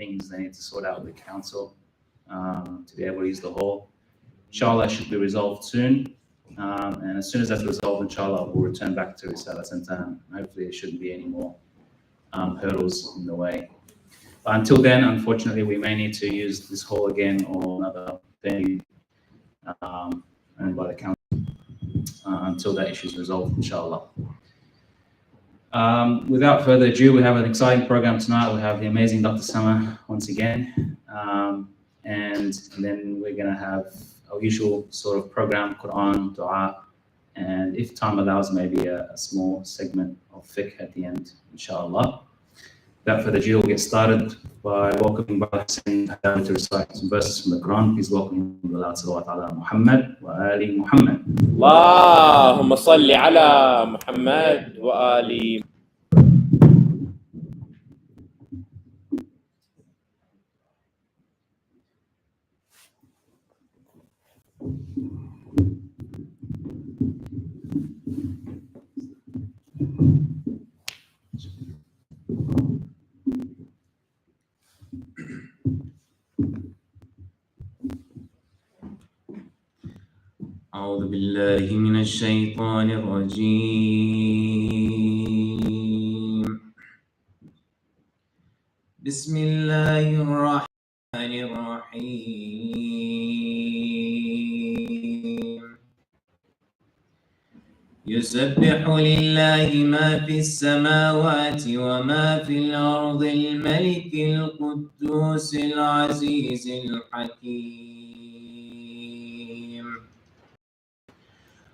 things they need to sort out with the council to be able to use the hall. Inshallah, it should be resolved soon. And as soon as that's resolved, inshallah, we'll return back to Risala Center, and hopefully there shouldn't be any more hurdles in the way. But until then, unfortunately, we may need to use this hall again or another venue owned by the council until that issue is resolved, inshallah. Without further ado, we have an exciting program tonight. We have the amazing Dr. Sama once again. And then we're going to have our usual sort of program, Quran, Dua, and if time allows, maybe a small segment of fiqh at the end, inshallah. Without further ado, we'll get started by welcoming Brother Hussein to recite some verses from the Quran. Please welcome him with loud salawat ala Muhammad wa ali Muhammad. Allahumma salli ala Muhammad wa ali. أعوذ بالله من الشيطان الرجيم. بسم الله الرحمن الرحيم. يسبح لله ما في السماوات وما في الأرض الملك القدوس العزيز الحكيم.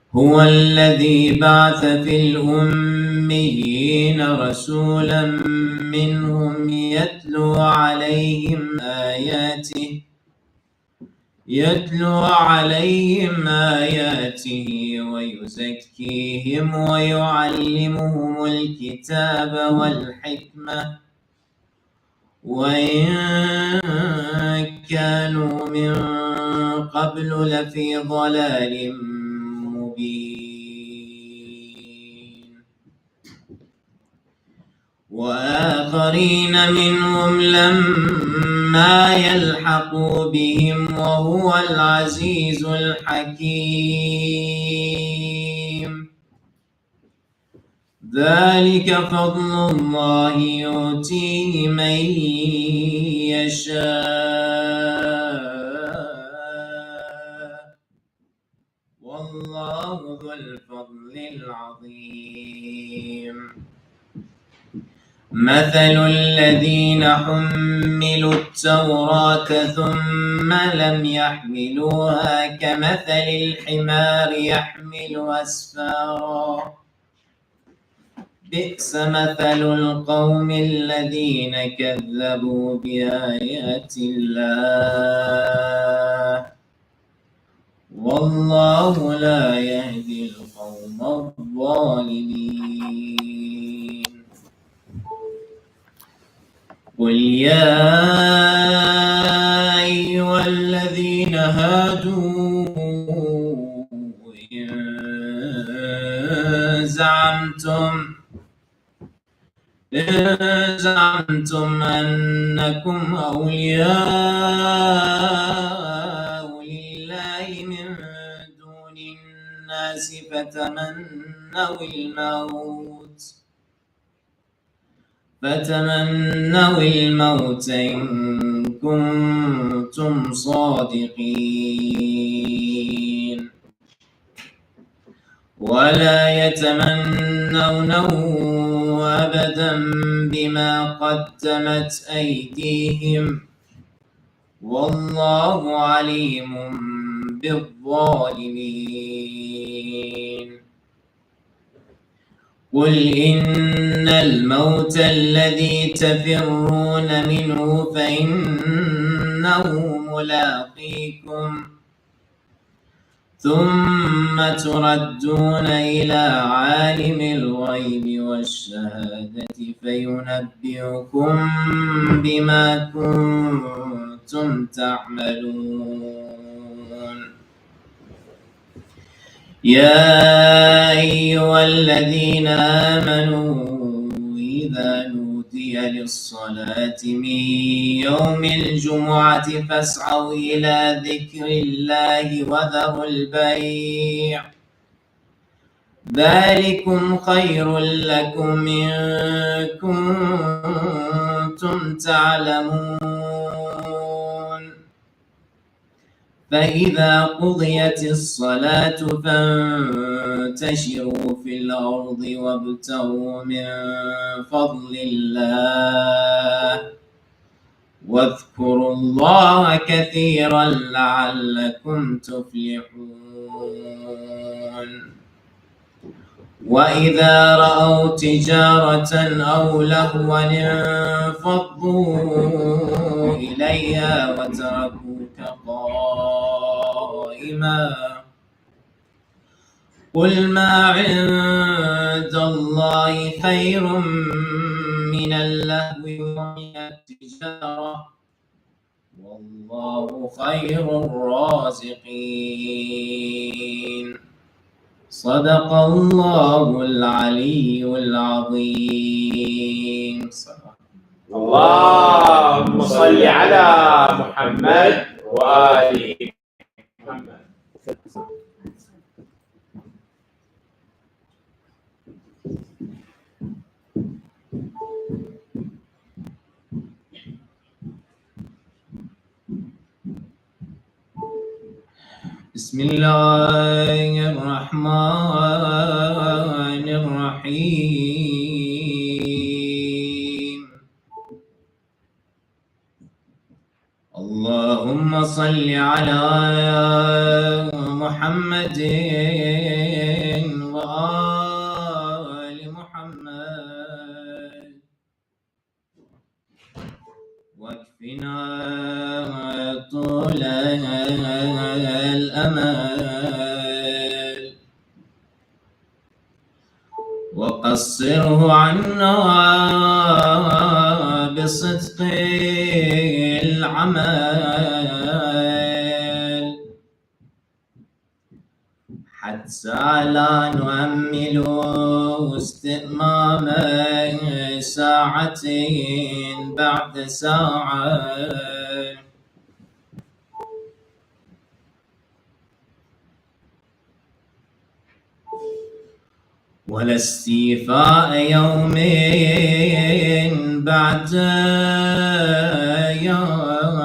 هو الذي بعث في الأميين رسولا منهم يتلو عليهم آياته ويزكيهم ويعلمهم الكتاب والحكمة وإن كانوا من قبل لفي ضلال وآخرين منهم لما يلحقوا بهم وهو العزيز الحكيم. ذلك فضل الله يؤتيه من يشاء والله ذو الفضل العظيم. مثل الذين حملوا التوراة ثم لم يحملوها كمثل الحمار يحمل أسفارا بئس مثل القوم الذين كذبوا بآيات الله والله لا يهدي القوم الظالمين. قل يا أيها الذين هادوا إن زعمتم أنكم أولياء لله من دون الناس فتمنوا الموت إن كنتم صادقين ولا يتمنونه أبدا بما قدمت أيديهم والله عليم بالظالمين. قل إن الموت الذي تفرون منه فإنه ملاقيكم ثم تردون إلى عالم الغيب والشهادة فينبئكم بما كنتم تعملون. يا أيها الذين آمنوا إذا نودي نودي للصلاة من يوم الجمعة فاسعوا إلى ذكر الله وذروا البيع ذلكم خير لكم إن كنتم تعلمون فإذا قضيت الصلاة فانتشروا في الأرض وابتغوا من فضل الله واذكروا الله كثيرا لعلكم تفلحون وإذا رأوا تجارة أو لهوا انفضوا إليها وتركوك قائما قل ما عند الله خير من اللهو ومن التجارة والله خير الرازقين صدق الله العلي العظيم. اللهم صل على محمد وآل محمد. بسم الله الرحمن الرحيم. اللهم صل على محمد وآل محمد واكفنا طول الأمل وقصره عنا بصدق العمل حتى لا نؤمل استئمام ساعة بعد ساعة ولا استيفاء يوم بعد يوم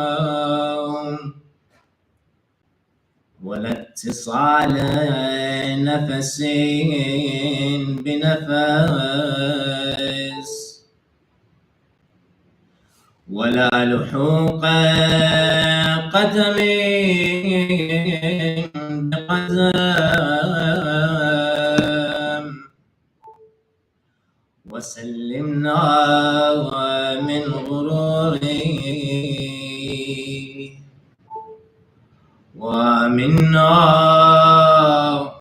ولا اتصال نفس بنفس ولا لحوق قدم بقدم وسلمنا من غروره ومنا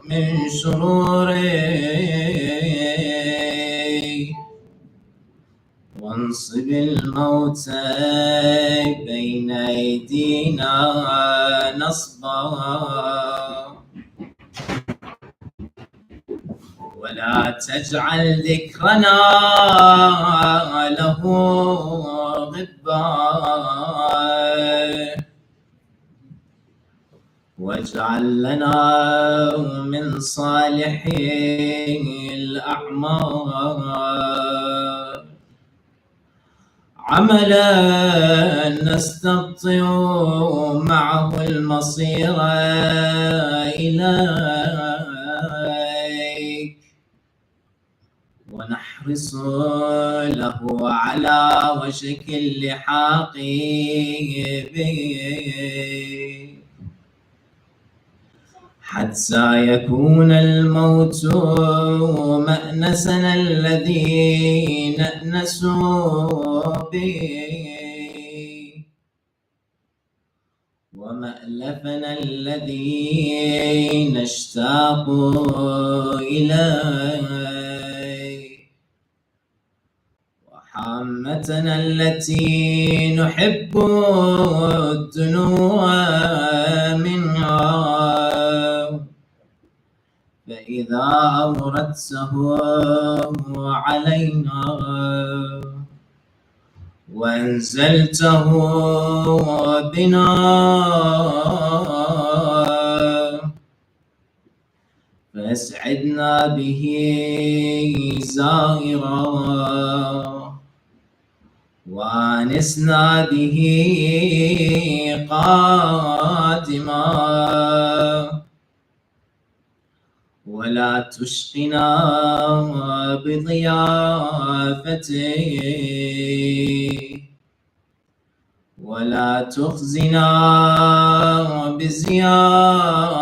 من شروره وانصب الموت بين أيدينا نصبا ولا تجعل ذكرنا له غبا واجعل لنا من صالح الأعمال عملا نستبطئ معه المصير إليك ونحرص له على وشك اللحاق به حتى يكون الموت مأنسنا الذي نأنس به ومألفنا الذي نشتاق إليه وحامتنا التي نحب الدنو منها فإذا أوردته علينا وأنزلته بنا فأسعدنا به زائرا وأنسنا به قادما ولا تشقنا بضيافته ولا تخزنا بزيارته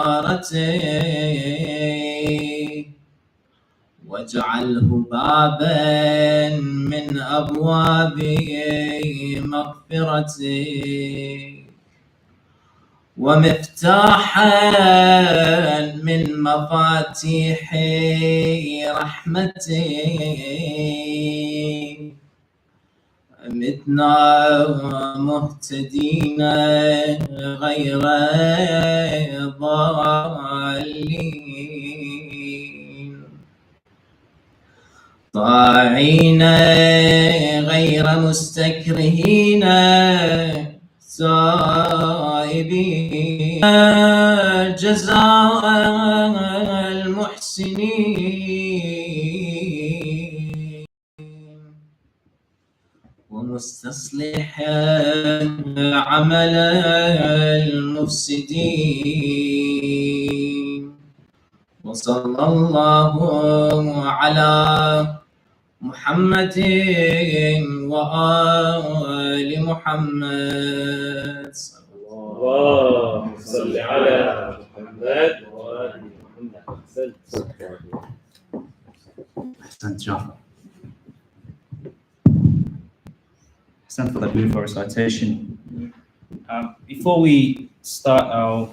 واجعله بابا من أبواب مغفرته ومفتاحا من مفاتيح رحمته متنا مهتدين غير ضالين طاعين غير مستكرهين سائبين جزاء المحسنين ومستصلح عمل المفسدين وصلى الله على محمد وآل محمد. اللهم صل على محمد وآل محمد. Ahsan, Jafar. Ahsan for that beautiful recitation. Before we start our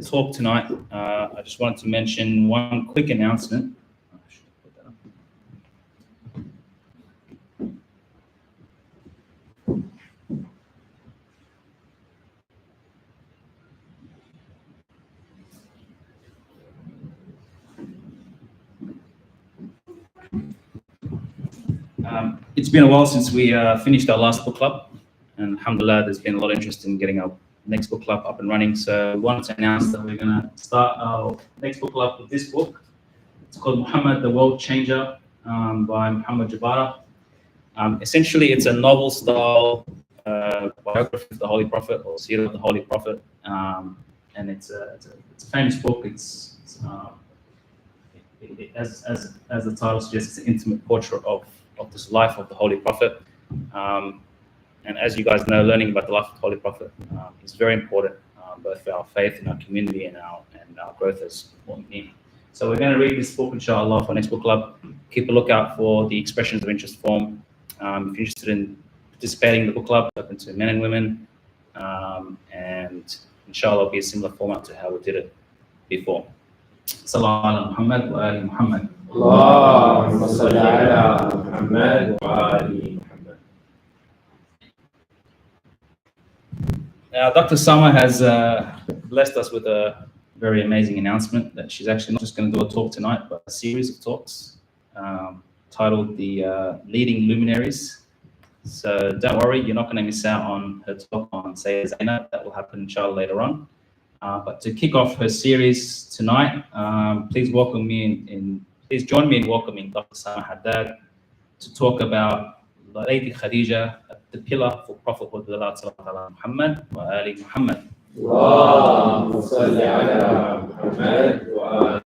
talk tonight, I just wanted to mention one quick announcement. It's been a while since we finished our last book club, and alhamdulillah, there's been a lot of interest in getting our next book club up and running. So we wanted to announce that we're going to start our next book club with this book. It's called Muhammad, the World Changer by Muhammad Jabara. Essentially, it's a novel-style biography of the Holy Prophet, or seerah of the Holy Prophet, and it's a famous book. As the title suggests, it's an intimate portrait of this life of the Holy Prophet. And as you guys know, learning about the life of the Holy Prophet is very important, both for our faith and our community and our growth as mu'mineen. So we're going to read this book, inshallah, for next book club. Keep a lookout for the expressions of interest form. If you're interested in participating in the book club, open to men and women, and inshallah, it'll be a similar format to how we did it before. Sallallahu ala Muhammad wa ali Muhammad. اللهم صل على محمد وآل محمد. Now, Dr. Sama has blessed us with a very amazing announcement that she's actually not just going to do a talk tonight, but a series of talks titled The Leading Luminaries. So don't worry, you're not going to miss out on her talk on Sayyida Zainab. That will happen, inshallah, later on. But to kick off her series tonight, please join me in welcoming Dr. Sama Hadid to talk about Lady Khadija, the pillar for Prophethood, Muhammad wa ali Muhammad. اللهم صل على محمد وآل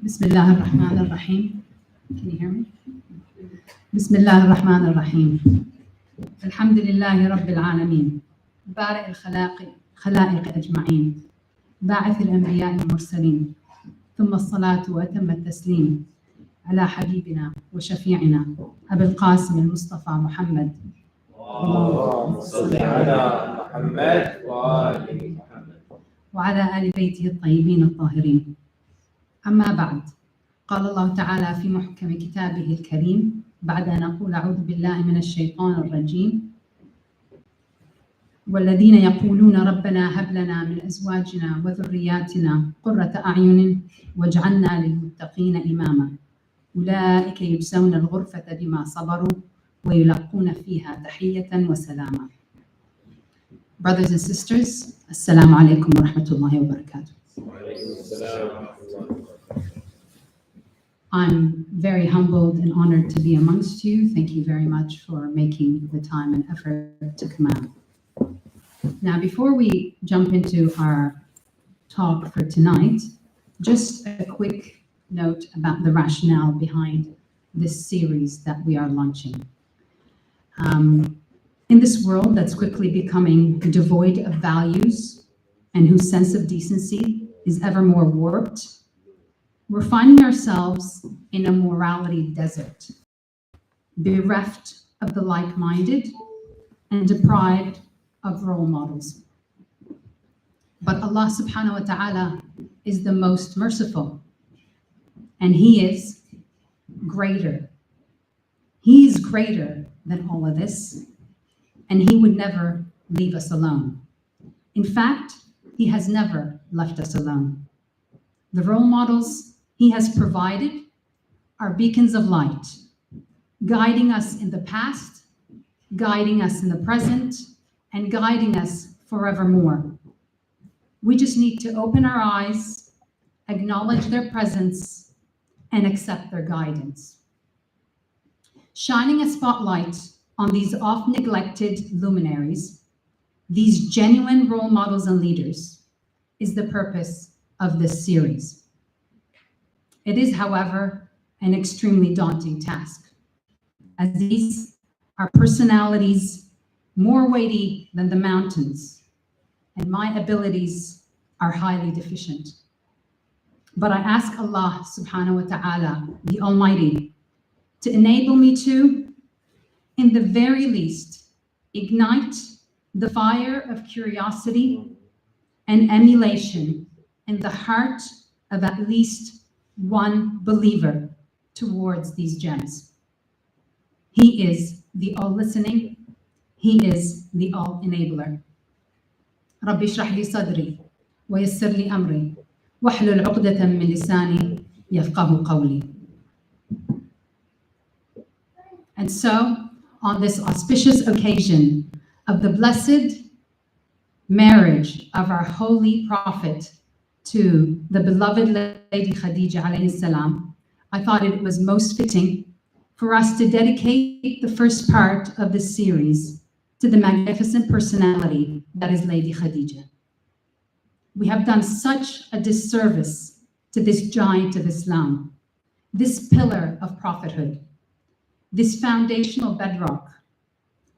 بسم الله الرحمن الرحيم. Can you hear me? بسم الله الرحمن الرحيم. الحمد لله رب العالمين، بارئ الخلائق أجمعين، باعث الأنبياء والمرسلين، ثم الصلاة وأتم التسليم على حبيبنا وشفيعنا أبي القاسم المصطفى محمد اللهم صل على محمد وآل محمد وعلى آل بيته الطيبين الطاهرين. أما بعد، قال الله تعالى في محكم كتابه الكريم بعد أن أقول أعوذ بالله من الشيطان الرجيم: والذين يقولون ربنا هب لنا من أزواجنا وذرياتنا قرة أعين واجعلنا للمتقين إماما أولئك يجزون الغرفة بما صبروا ويلقون فيها تحية وسلاما. Brothers and sisters, Assalamu alaikum wa rahmatullahi wa barakatuh. I'm very humbled and honored to be amongst you. Thank you very much for making the time and effort to come out. Now, before we jump into our talk for tonight, just a quick note about the rationale behind this series that we are launching. In this world that's quickly becoming devoid of values and whose sense of decency is ever more warped, we're finding ourselves in a morality desert, bereft of the like-minded and deprived of role models. But Allah subhanahu wa ta'ala is the most merciful, and He is greater. He is greater than all of this, and He would never leave us alone. In fact, He has never left us alone. The role models He has provided are beacons of light, guiding us in the past, guiding us in the present, and guiding us forevermore. We just need to open our eyes, acknowledge their presence, and accept their guidance. Shining a spotlight on these oft-neglected luminaries, these genuine role models and leaders, is the purpose of this series. It is, however, an extremely daunting task, as these are personalities more weighty than the mountains, and my abilities are highly deficient. But I ask Allah subhanahu wa ta'ala, the Almighty, to enable me to, in the very least, ignite the fire of curiosity and emulation in the heart of at least one believer towards these gems. He is the all-listening. He is the all-enabler. ربي اشرح لي صدري ويسر لي أمري واحلل عقدة من لساني يفقه قولي. And so, on this auspicious occasion of the blessed marriage of our holy prophet to the beloved Lady Khadija alayhi salam, I thought it was most fitting for us to dedicate the first part of this series to the magnificent personality that is Lady Khadija. We have done such a disservice to this giant of Islam, this pillar of prophethood, this foundational bedrock,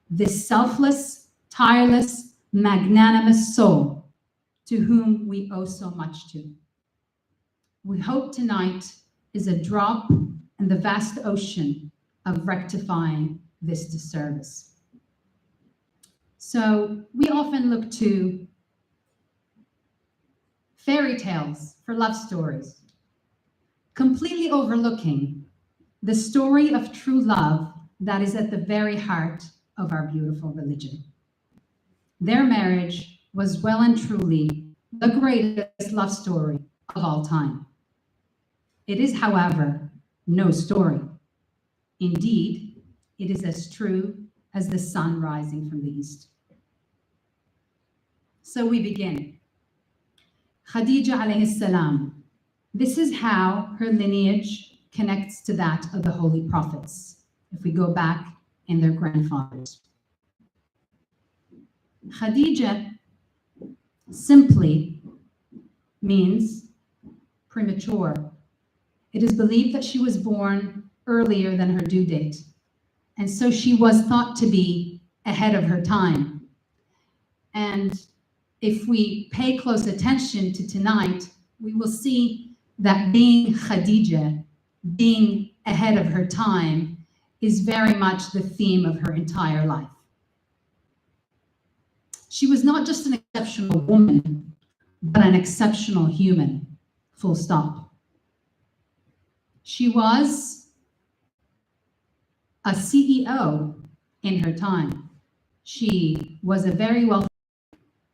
this selfless, tireless, magnanimous soul to whom we owe so much to. We hope tonight is a drop in the vast ocean of rectifying this disservice. So we often look to fairy tales for love stories, completely overlooking the story of true love that is at the very heart of our beautiful religion. Their marriage was well and truly the greatest love story of all time. It is, however, no story. Indeed, it is as true as the sun rising from the east. So we begin. Khadija alayhi salam. This is how her lineage connects to that of the holy prophets, if we go back in their grandfathers. Khadija simply means premature. It is believed that she was born earlier than her due date, and so she was thought to be ahead of her time. And if we pay close attention to tonight, we will see that being Khadija, being ahead of her time, is very much the theme of her entire life. She was not just an exceptional woman, but an exceptional human, full stop. She was a CEO in her time. She was a very wealthy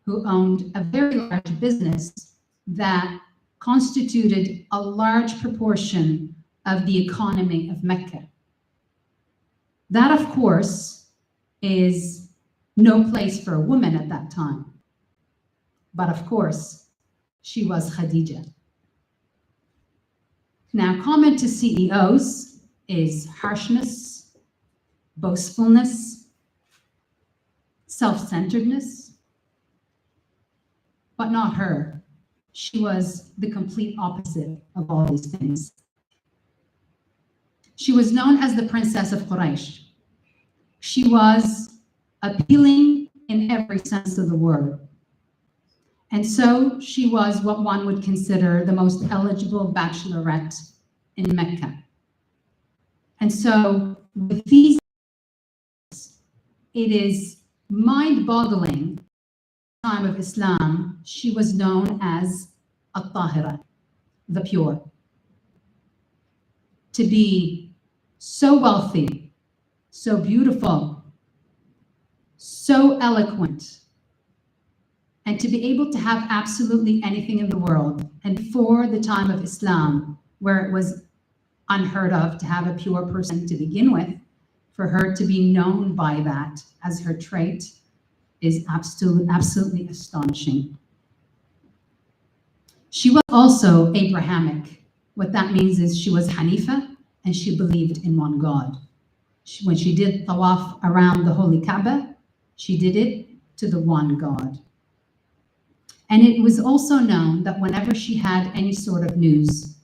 who owned a very large business that constituted a large proportion of the economy of Mecca. That, of course, is no place for a woman at that time. But of course, she was Khadija. Now, common to CEOs is harshness, boastfulness, self-centeredness, but not her. She was the complete opposite of all these things. She was known as the Princess of Quraysh. She was appealing in every sense of the word. And so she was what one would consider the most eligible bachelorette in Mecca. And so with these, it is mind-boggling. Time of Islam, she was known as At-Tahira, the pure. To be so wealthy, so beautiful, so eloquent, and to be able to have absolutely anything in the world. And for the time of Islam, where it was unheard of to have a pure person to begin with, for her to be known by that as her trait is absolutely astonishing. She was also Abrahamic. What that means is she was Hanifa, and she believed in one God. When she did tawaf around the Holy Kaaba, she did it to the one God. And it was also known that whenever she had any sort of news,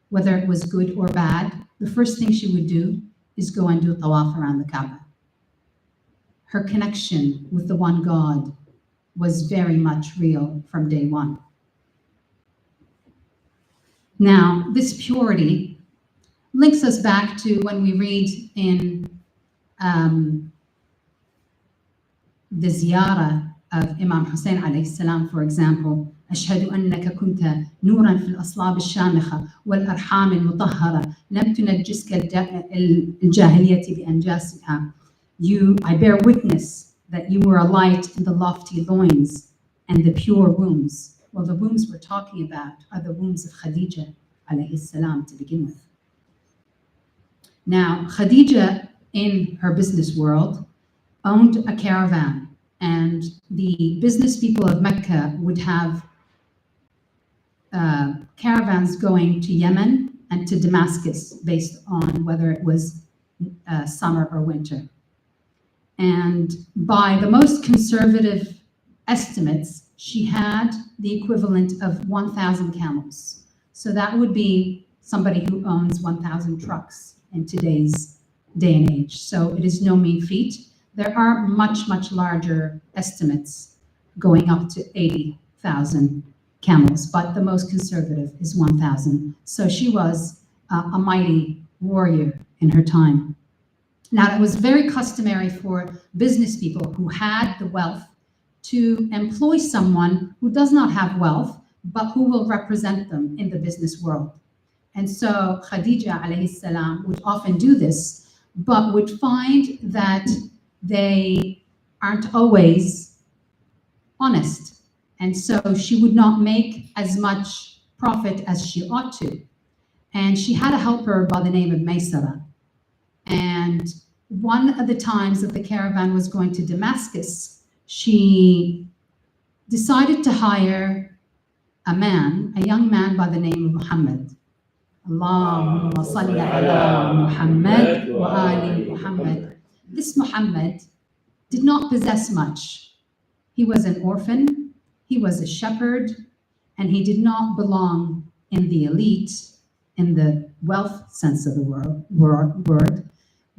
whether it was good or bad, the first thing she would do is go and do tawaf around the Kaaba. Her connection with the one God was very much real from day one. Now, this purity links us back to when we read in the ziyarah of Imam Hussein alayhi salam, for example, أشهد أنك كنت نورا في الأصلاب الشامخة والأرحام المطهرة لم تنجسك الجاهلية بأنجاسها. I bear witness that you were a light in the lofty loins and the pure wombs. Well, the wombs we're talking about are the wombs of Khadija alayhi salam to begin with. Now, Khadija, in her business world, owned a caravan, and the business people of Mecca would have caravans going to Yemen and to Damascus based on whether it was summer or winter. And by the most conservative estimates, she had the equivalent of 1,000 camels. So that would be somebody who owns 1,000 trucks in today's day and age. So it is no mean feat. There are much, much larger estimates going up to 80,000 camels, but the most conservative is 1,000. So she was a mighty warrior in her time. Now, it was very customary for business people who had the wealth to employ someone who does not have wealth, but who will represent them in the business world. And so Khadija alayhi salam would often do this, but would find that they aren't always honest. And so she would not make as much profit as she ought to. And she had a helper by the name of Maysara. And one of the times that the caravan was going to Damascus, she decided to hire a young man by the name of Muhammad. Allahumma salli ala Muhammad wa ali Muhammad. This Muhammad did not possess much. He was an orphan, he was a shepherd, and he did not belong in the elite, in the wealth sense of the word.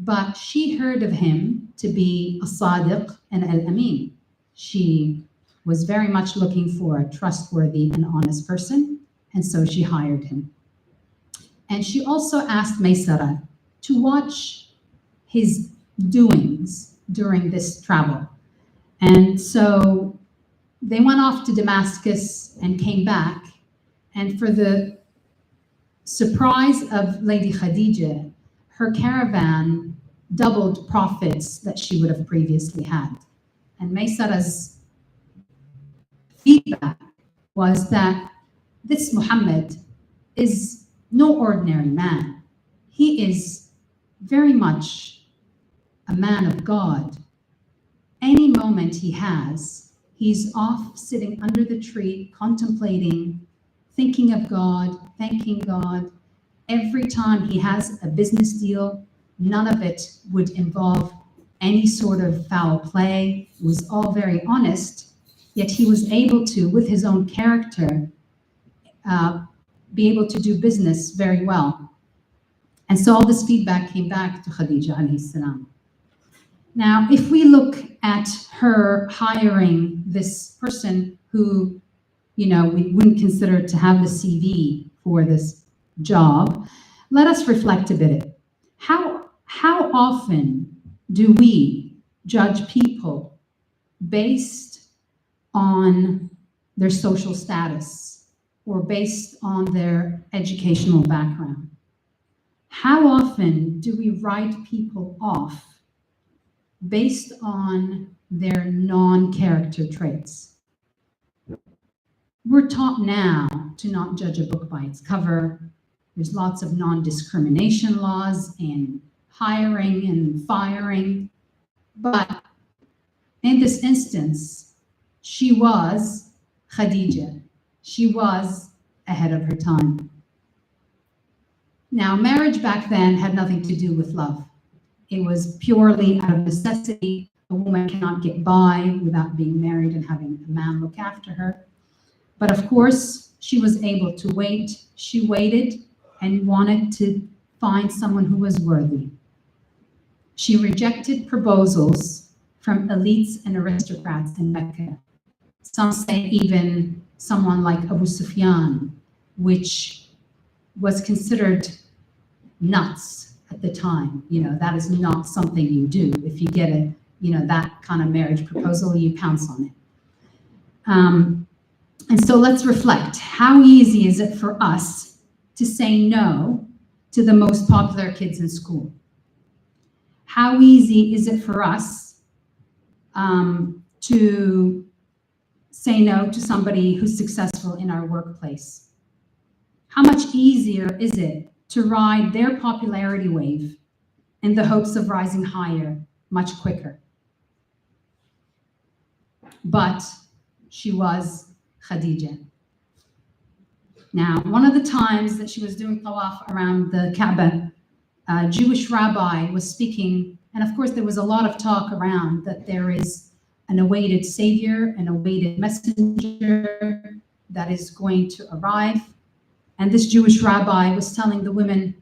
But she heard of him to be a Sadiq and al-Amin. She was very much looking for a trustworthy and honest person, and so she hired him. And she also asked Maysara to watch his doings during this travel. And so they went off to Damascus and came back. And for the surprise of Lady Khadija, her caravan doubled profits that she would have previously had. And Maysara's feedback was that this Muhammad is no ordinary man. He is very much a man of God. Any moment he has, he's off sitting under the tree, contemplating, thinking of God, thanking God. Every time he has a business deal, none of it would involve any sort of foul play. It was all very honest, yet he was able to, with his own character, be able to do business very well. And so all this feedback came back to Khadija alayhi salam. Now, if we look at her hiring this person who, we wouldn't consider to have the CV for this job, let us reflect a bit. How often do we judge people based on their social status or based on their educational background? How often do we write people off based on their non-character traits? We're taught now to not judge a book by its cover. There's lots of non-discrimination laws in hiring and firing. But in this instance, she was Khadija. She was ahead of her time. Now, marriage back then had nothing to do with love. It was purely out of necessity. A woman cannot get by without being married and having a man look after her. But of course, she was able to wait. She waited and wanted to find someone who was worthy. She rejected proposals from elites and aristocrats in Mecca. Some say even someone like Abu Sufyan, which was considered nuts at the time. That is not something you do. If you get that kind of marriage proposal, you pounce on it. And so let's reflect. How easy is it for us to say no to the most popular kids in school? How easy is it for us to say no to somebody who's successful in our workplace? How much easier is it to ride their popularity wave in the hopes of rising higher much quicker? But she was Khadija. Now, one of the times that she was doing tawaf around the Kaaba, a Jewish rabbi was speaking, and of course there was a lot of talk around that there is an awaited savior, an awaited messenger that is going to arrive. And this Jewish rabbi was telling the women,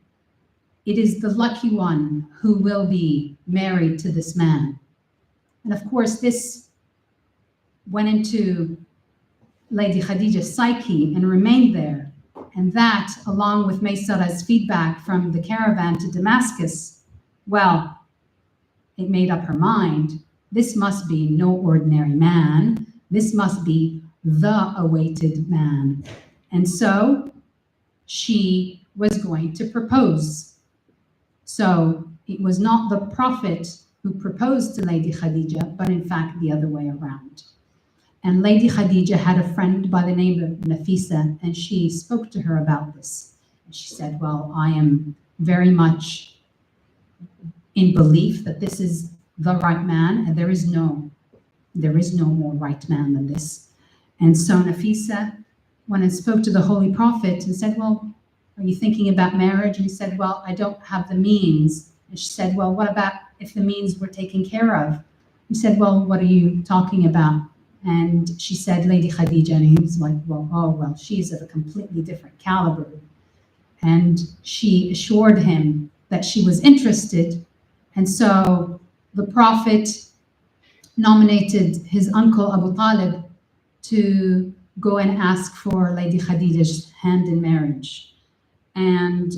it is the lucky one who will be married to this man. And of course, this went into Lady Khadija's psyche and remained there. And that, along with Maysara's feedback from the caravan to Damascus, well, it made up her mind. This must be no ordinary man. This must be the awaited man. And so she was going to propose. So it was not the Prophet who proposed to Lady Khadija, but in fact the other way around. And Lady Khadija had a friend by the name of Nafisa, and she spoke to her about this. And she said, well, I am very much in belief that this is the right man, and there is no more right man than this. And so Nafisa went and spoke to the Holy Prophet and said, well, are you thinking about marriage? And he said, well, I don't have the means. And she said, well, what about if the means were taken care of? He said, well, what are you talking about? And she said, Lady Khadija. And he was like, well, she's of a completely different caliber. And she assured him that she was interested. And so the Prophet nominated his uncle Abu Talib to go and ask for Lady Khadija's hand in marriage. And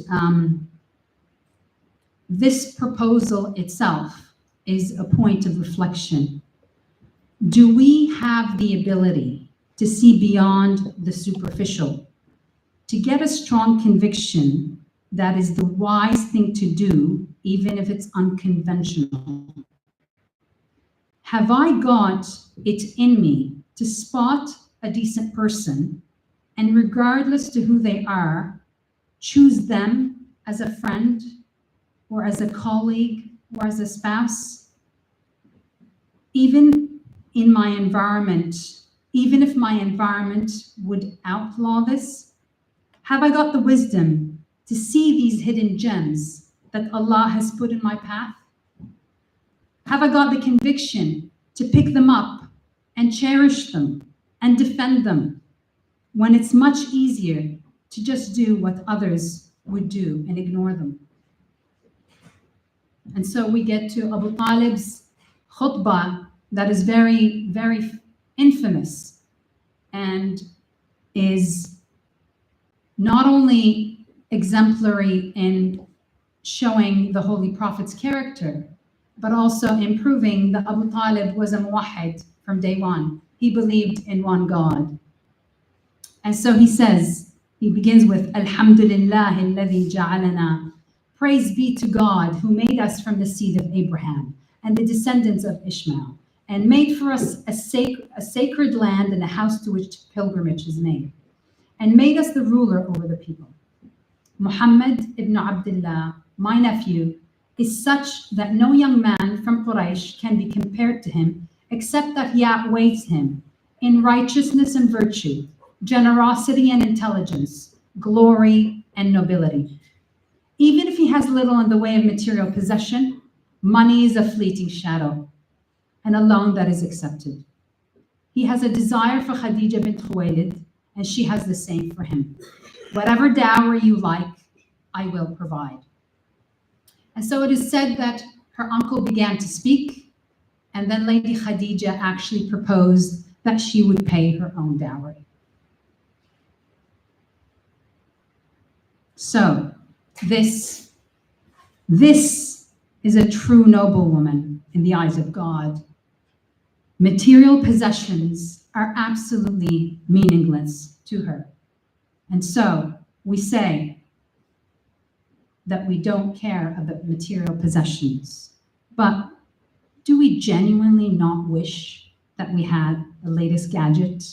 this proposal itself is a point of reflection. Do we have the ability to see beyond the superficial, to get a strong conviction that is the wise thing to do, even if it's unconventional? Have I got it in me to spot a decent person and, regardless to who they are, choose them as a friend or as a colleague or as a spouse? Even in my environment, even if my environment would outlaw this, have I got the wisdom to see these hidden gems that Allah has put in my path? Have I got the conviction to pick them up and cherish them and defend them when it's much easier to just do what others would do and ignore them? And so we get to Abu Talib's khutbah that is very, very infamous and is not only exemplary in showing the Holy Prophet's character, but also in proving that Abu Talib was a muwahhid from day one. He believed in one God. And so he says, he begins with, Alhamdulillah alladhi ja'alana. Praise be to God who made us from the seed of Abraham and the descendants of Ishmael, and made for us a sacred land and a house to which pilgrimage is made, and made us the ruler over the people. Muhammad ibn Abdullah, my nephew, is such that no young man from Quraysh can be compared to him, except that he outweighs him in righteousness and virtue, generosity and intelligence, glory and nobility. Even if he has little in the way of material possession, money is a fleeting shadow and a loan that is accepted. He has a desire for Khadija bint Khuwaylid, and she has the same for him. Whatever dowry you like, I will provide. And so it is said that her uncle began to speak, and then Lady Khadija actually proposed that she would pay her own dowry. So this is a true noblewoman in the eyes of God. Material possessions are absolutely meaningless to her. And so we say that we don't care about material possessions, but do we genuinely not wish that we had the latest gadget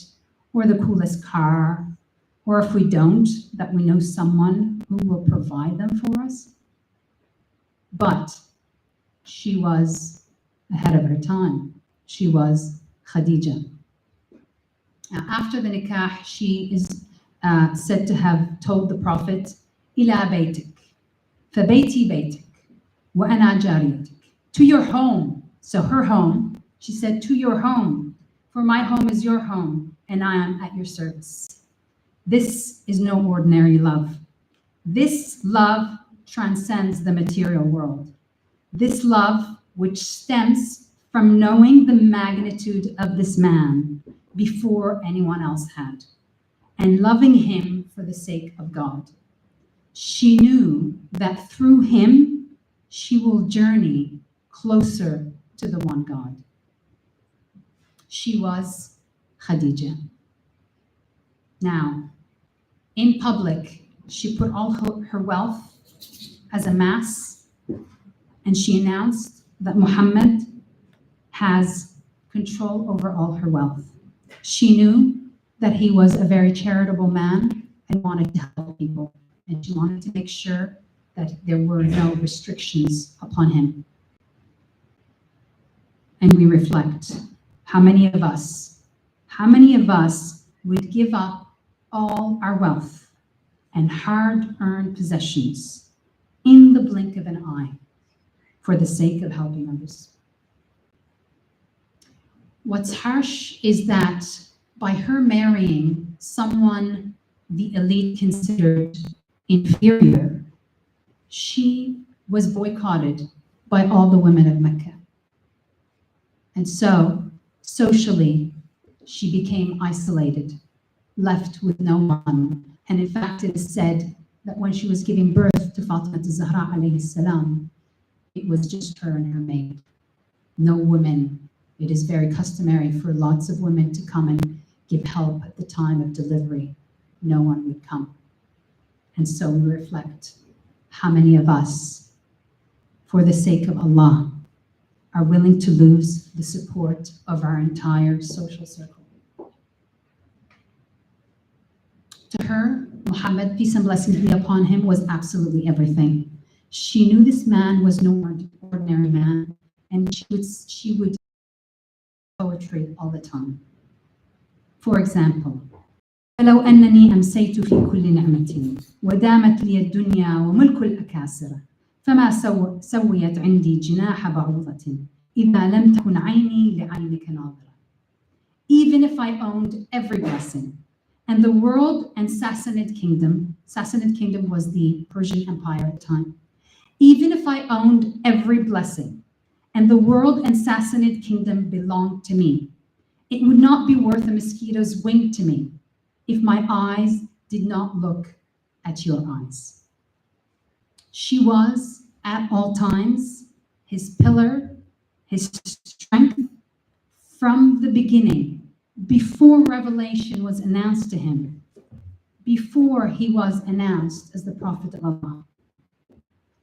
or the coolest car, or if we don't, that we know someone who will provide them for us? But she was ahead of her time. She was Khadija. Now, after the nikah, she is said to have told the Prophet, "Ila baytik, fabayti baytik, wa ana jariyatik." To your home. So her home, she said, to your home, for my home is your home, and I am at your service. This is no ordinary love. This love transcends the material world. This love, which stems from knowing the magnitude of this man before anyone else had, and loving him for the sake of God. She knew that through him, she will journey closer to the one God. She was Khadija. Now, in public, she put all her wealth as a mass, and she announced that Muhammad has control over all her wealth. She knew that he was a very charitable man and wanted to help people, and she wanted to make sure that there were no restrictions upon him. And we reflect, how many of us would give up all our wealth and hard-earned possessions in the blink of an eye for the sake of helping others? What's harsh is that by her marrying someone the elite considered inferior, she was boycotted by all the women of Mecca. And so, socially, she became isolated, left with no one. And in fact, it is said that when she was giving birth to Fatima Zahra alayhi salam, it was just her and her maid. No women. It is very customary for lots of women to come and give help at the time of delivery. No one would come. And so we reflect how many of us, for the sake of Allah, are willing to lose the support of our entire social circle. To her, Muhammad, peace and blessings be upon him, was absolutely everything. She knew this man was no ordinary man, and she would poetry all the time. For example, فلو أنني أمسيت في كل نعمة ودامت لي الدنيا وملك الأكاسرة فما سويت عندي جناح بعوضة إذا لم تكن عيني لعينك ناظرة. Even if I owned every blessing, and the world and Sassanid kingdom was the Persian Empire at the time. Even if I owned every blessing, and the world and Sassanid kingdom belonged to me, it would not be worth a mosquito's wing to me if my eyes did not look at your eyes. She was, at all times, his pillar, his strength, from the beginning, before revelation was announced to him, before he was announced as the Prophet of Allah.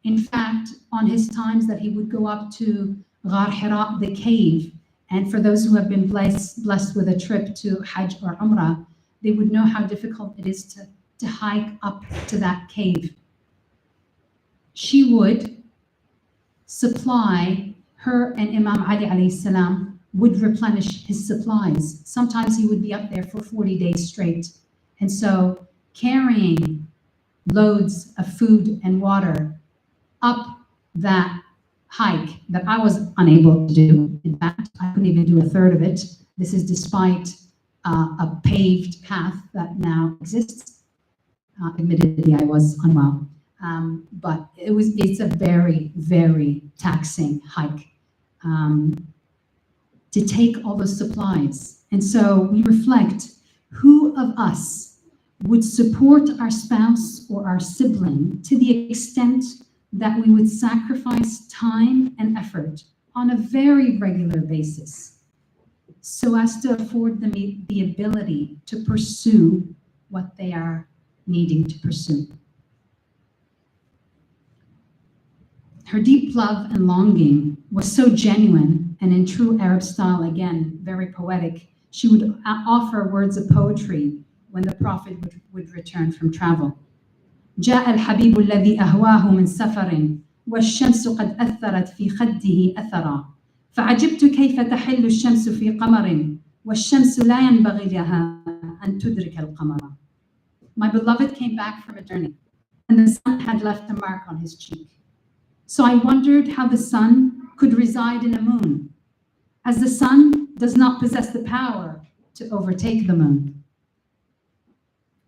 In fact, on his times that he would go up to Ghar Hira, the cave, and for those who have been blessed with a trip to Hajj or Umrah, they would know how difficult it is to hike up to that cave. She would supply, her and Imam Ali alayhi salam would replenish his supplies. Sometimes he would be up there for 40 days straight. And so carrying loads of food and water up that hike that I was unable to do. In fact, I couldn't even do a third of it. This is despite a paved path that now exists. Admittedly, I was unwell, but it's a very, very taxing hike to take all those supplies. And so we reflect, who of us would support our spouse or our sibling to the extent that we would sacrifice time and effort on a very regular basis so as to afford them the ability to pursue what they are needing to pursue. Her deep love and longing was so genuine, and in true Arab style, again, very poetic. She would offer words of poetry when the Prophet would return from travel. جاء الحبيب الذي أهواه من سفر والشمس قد أثرت في خده أثرا فعجبت كيف تحل الشمس في قمر والشمس لا ينبغي لها أن تدرك القمر. My beloved came back from a journey, and the sun had left a mark on his cheek. So I wondered how the sun could reside in a moon, as the sun does not possess the power to overtake the moon.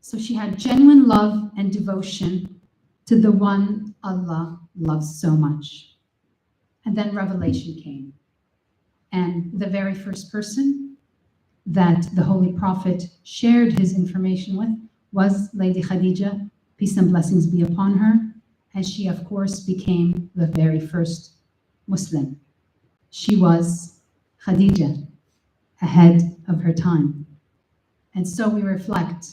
So she had genuine love and devotion to the one Allah loves so much. And then revelation came. And the very first person that the Holy Prophet shared his information with was Lady Khadija, peace and blessings be upon her. And she, of course, became the very first Muslim. She was Khadija, ahead of her time. And so we reflect,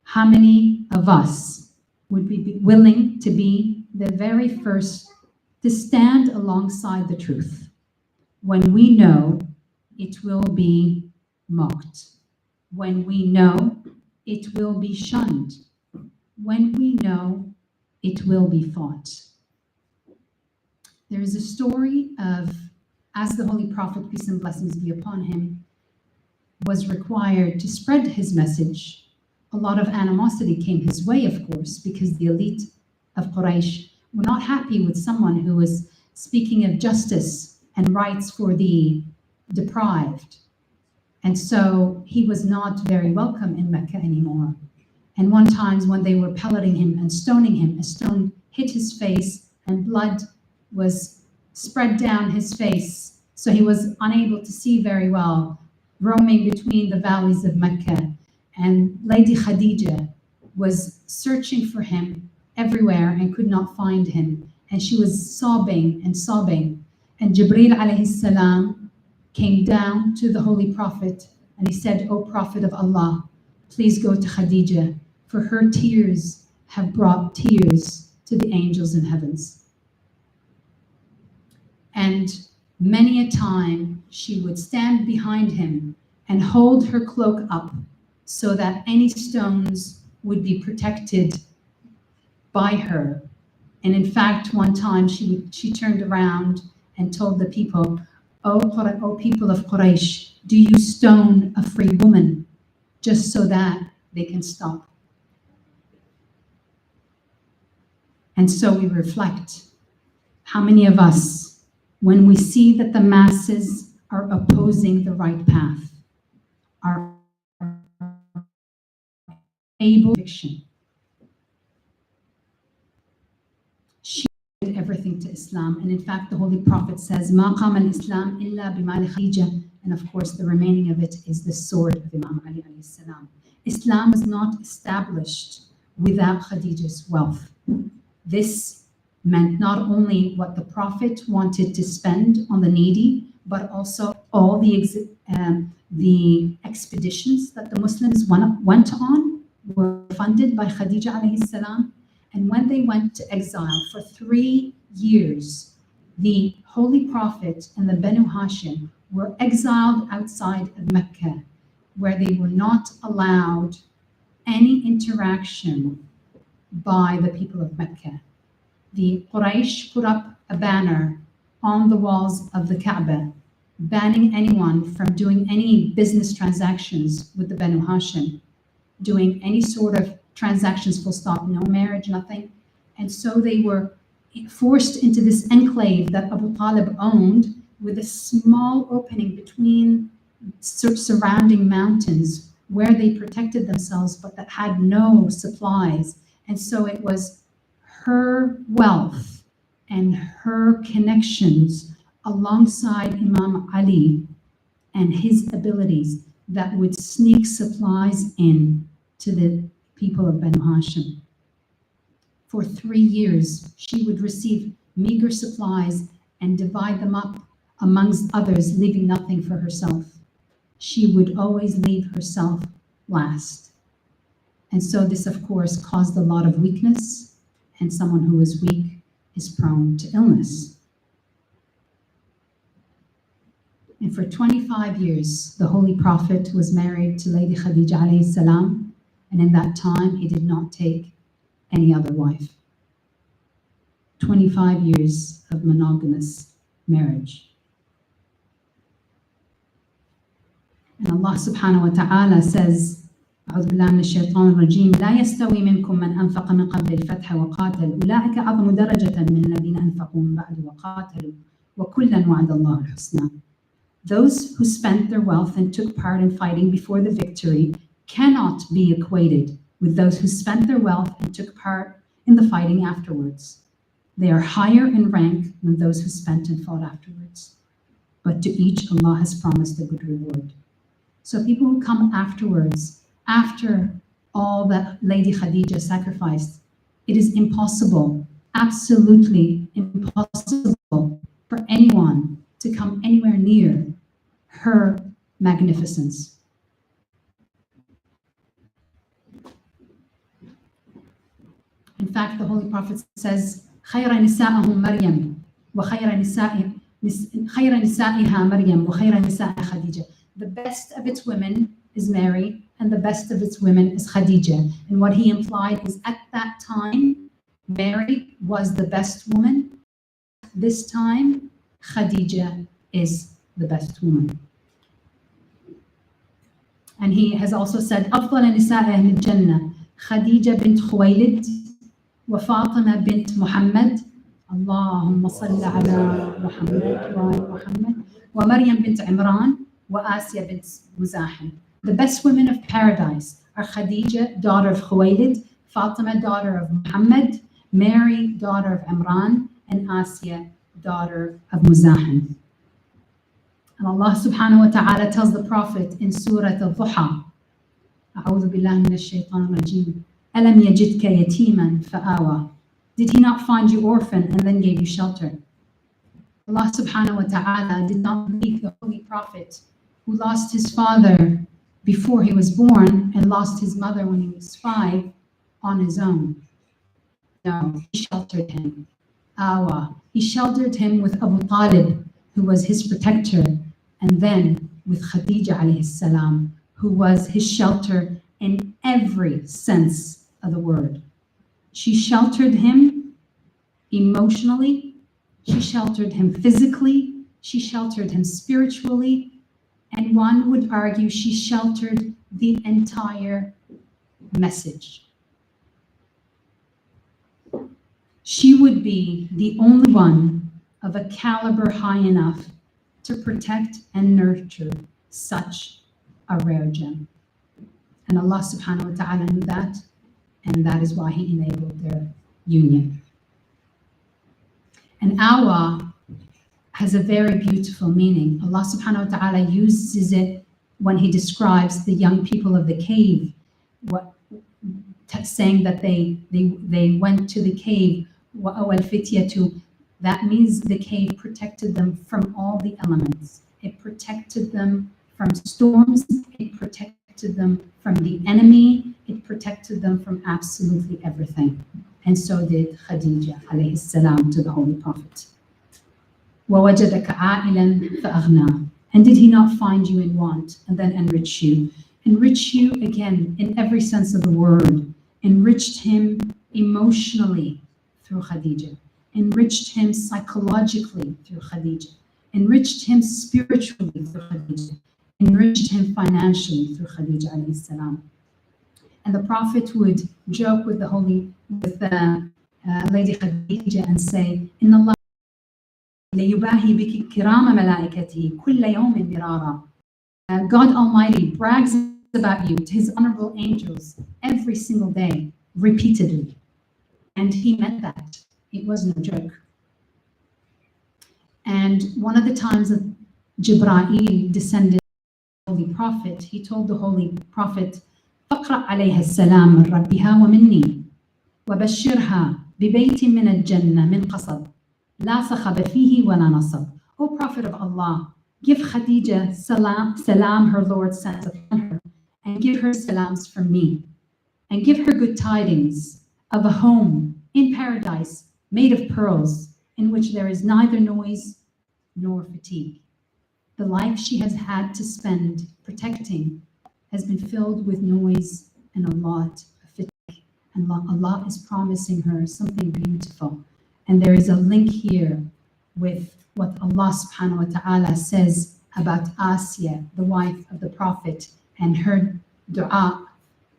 how many of us would be willing to be the very first to stand alongside the truth when we know it will be mocked, when we know it will be shunned, when we know it will be fought? There is a story of, as the Holy Prophet, peace and blessings be upon him, was required to spread his message. A lot of animosity came his way, of course, because the elite of Quraysh were not happy with someone who was speaking of justice and rights for the deprived. And so he was not very welcome in Mecca anymore. And one time when they were pelleting him and stoning him, a stone hit his face and blood was spread down his face. So he was unable to see very well, roaming between the valleys of Mecca. And Lady Khadija was searching for him everywhere and could not find him. And she was sobbing and sobbing. And Jibreel alayhi salam came down to the Holy Prophet and he said, O Prophet of Allah, please go to Khadija, for her tears have brought tears to the angels in heavens. And many a time she would stand behind him and hold her cloak up so that any stones would be protected by her. And in fact, one time she turned around and told the people, O people of Quraysh, do you stone a free woman just so that they can stop? And so we reflect, how many of us, when we see that the masses are opposing the right path, are able to fiction? She did everything to Islam. And in fact, the Holy Prophet says, Ma qama al-Islam illa bimali Khadija. And of course, the remaining of it is the sword of Imam Ali alayhi salam. Islam was not established without Khadija's wealth. This meant not only what the Prophet wanted to spend on the needy, but also all the expeditions that the Muslims went on were funded by Khadija alayhi salam. And when they went to exile for 3 years, the Holy Prophet and the Banu Hashim were exiled outside of Mecca, where they were not allowed any interaction by the people of Mecca. The Quraysh put up a banner on the walls of the Kaaba, banning anyone from doing any business transactions with the Banu Hashim, doing any sort of transactions, full stop, no marriage, nothing. And so they were forced into this enclave that Abu Talib owned, with a small opening between surrounding mountains where they protected themselves, but that had no supplies. And so it was her wealth and her connections alongside Imam Ali and his abilities that would sneak supplies in to the people of Banu Hashim. For 3 years, she would receive meager supplies and divide them up amongst others, leaving nothing for herself. She would always leave herself last. And so this, of course, caused a lot of weakness, and someone who is weak is prone to illness. And for 25 years, the Holy Prophet was married to Lady Khadija alayhi salam, and in that time, he did not take any other wife. 25 years of monogamous marriage. And Allah subhanahu wa ta'ala says, أعوذ بالله من الشيطان الرجيم لا يستوي منكم من أنفق من قبل الفتح وقاتل أولئك أعظم درجة من الذين أنفقوا من بعد وقاتلوا وكلا وعد الله الحسنى. Those who spent their wealth and took part in fighting before the victory cannot be equated with those who spent their wealth and took part in the fighting afterwards. They are higher in rank than those who spent and fought afterwards. But to each Allah has promised a good reward. So people who come afterwards, after all that Lady Khadija sacrificed, it is impossible, absolutely impossible for anyone to come anywhere near her magnificence. In fact, the Holy Prophet says, خير نسائهم مريم وخير نسائها مريم وخير نسائها خديجة. The best of its women is Mary, and the best of its women is Khadija. And what he implied is at that time, Mary was the best woman. This time, Khadija is the best woman. And he has also said, أفضل نساء أهل الجنة خديجة بنت خويلد وفاطمة بنت محمد اللهم صل على محمد وآل محمد ومريم بنت عمران وآسيا بنت مزاحم. The best women of paradise are Khadija, daughter of Khuwaylid, Fatima, daughter of Muhammad, Mary, daughter of Imran, and Asiya, daughter of Muzahim. And Allah subhanahu wa ta'ala tells the Prophet in Surah Al-Duha, أعوذ بالله من الشيطان الرجيم أَلَمْ يَجِدْكَ يَتِيمًا فَآوَى. Did he not find you orphan and then gave you shelter? Allah subhanahu wa ta'ala did not leave the Holy Prophet who lost his father before he was born and lost his mother when he was 5 on his own. No, he sheltered him. Awa. He sheltered him with Abu Talib, who was his protector, and then with Khadija alayhi salam, who was his shelter in every sense of the word. She sheltered him emotionally, she sheltered him physically, she sheltered him spiritually, and one would argue she sheltered the entire message. She would be the only one of a caliber high enough to protect and nurture such a rare gem. And Allah subhanahu wa ta'ala knew that, and that is why He enabled their union. And awa has a very beautiful meaning. Allah subhanahu wa ta'ala uses it when He describes the young people of the cave, saying that they went to the cave. That means the cave protected them from all the elements. It protected them from storms. It protected them from the enemy. It protected them from absolutely everything. And so did Khadija alayhi salam to the Holy Prophet. وَوَجَدَكَ عَائِلًا فَأَغْنَى. And did He not find you in want and then enrich you? Enrich you again in every sense of the word. Enriched him emotionally through Khadija. Enriched him psychologically through Khadija. Enriched him spiritually through Khadija. Enriched him financially through Khadija alayhi salam. And the Prophet would joke with Lady Khadija and say, "Inna Allah ليباهي بك كرام ملائكته كل يوم مرارا." God Almighty brags about you to His honorable angels every single day, repeatedly. And He meant that. It wasn't a joke. And one of the times that Jibreel descended on the Holy Prophet, he told the Holy Prophet, فَقْرَأْ عَلَيْهَا السَّلَامَ مِنْ رَبِّهَا وَمِنِّي وَبَشِّرْهَا بِبَيْتٍ مِنَ الْجَنَّةِ مِنْ قَصَبٍ لَا صَخَبَ فِيهِ وَلَا نَصَبٍ. O Prophet of Allah, give Khadija salam her Lord sent upon her, and give her salams from me, and give her good tidings of a home in paradise made of pearls, in which there is neither noise nor fatigue. The life she has had to spend protecting has been filled with noise and a lot of fatigue. And Allah is promising her something beautiful. And there is a link here with what Allah subhanahu wa ta'ala says about Asiya, the wife of the Prophet, and her dua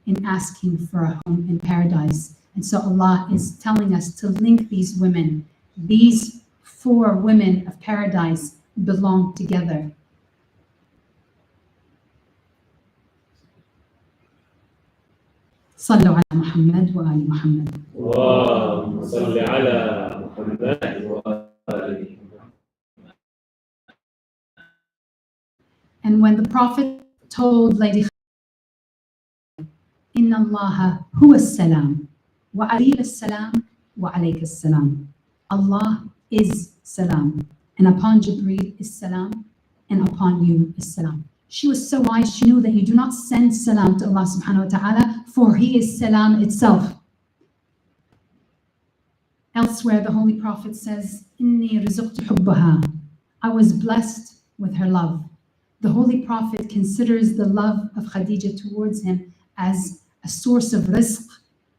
in asking for a home in paradise. And so Allah is telling us to link these women. These 4 women of paradise belong together. صلوا على محمد وآل محمد. اللهم صل على محمد وآل محمد. And when the Prophet told Lady Khadija, إن الله هو السلام وعليك السلام وعليك السلام. Allah is salam, and upon Jibreel is salam, and upon you is salam. She was so wise, she knew that you do not send salam to Allah subhanahu wa ta'ala, for He is salam itself. Elsewhere, the Holy Prophet says, إِنِّي رِزُقْتُ حُبَّهَا. I was blessed with her love. The Holy Prophet considers the love of Khadija towards him as a source of rizq.